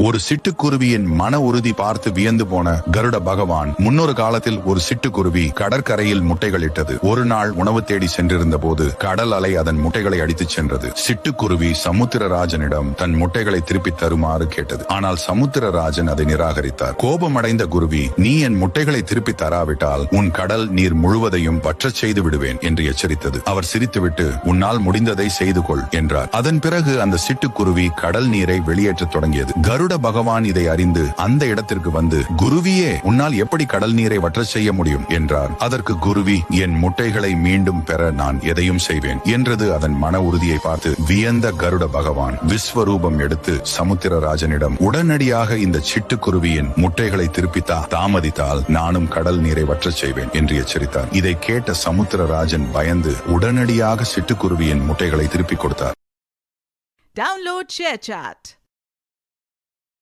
ஒரு சிட்டுக்குருவியின் மன உறுதி பார்த்து வியந்து போன கருட பகவான், முன்னொரு காலத்தில் ஒரு சிட்டுக்குருவி கடற்கரையில் முட்டைகள் இட்டது. ஒரு நாள் உணவு தேடி சென்றிருந்த போது கடல் அலை அதன் முட்டைகளை அடித்துச் சென்றது. சிட்டுக்குருவி சமுத்திரராஜனிடம் தன் முட்டைகளை திருப்பி தருமாறு கேட்டது. ஆனால் சமுத்திரராஜன் அதை நிராகரித்தார். கோபமடைந்த குருவி, நீ என் முட்டைகளை திருப்பி தராவிட்டால் உன் கடல் நீர் முழுவதையும் வற்றச் செய்து விடுவேன் என்று எச்சரித்தது. அவர் சிரித்துவிட்டு, உன்னால் முடிந்ததை செய்து கொள் என்றார். அதன் பிறகு அந்த சிட்டுக்குருவி கடல் நீரை வெளியேற்றத் தொடங்கியது. கருட பகவான் இதை அறிந்து அந்த இடத்திற்கு வந்து, குருவியே, உன்னால் எப்படி கடல் நீரை வற்றச் செய்ய முடியும் என்றார். அதற்கு குருவி, என் முட்டைகளை மீண்டும் பெற நான் எதையும் செய்வேன் என்றது. அதன் மன உறுதியை பார்த்து வியந்த கருட பகவான் விஸ்வரூபம் எடுத்து சமுத்திரராஜனிடம், உடனடியாக இந்த சிட்டுக்குருவியின் முட்டைகளை திருப்பித்தா, தாமதித்தால் நானும் கடல் நீரை வற்றச் செய்வேன் என்று எச்சரித்தார். இதை கேட்ட சமுத்திரராஜன் பயந்து உடனடியாக சிட்டுக்குருவியின் முட்டைகளை திருப்பிக் கொடுத்தார். Download ShareChat.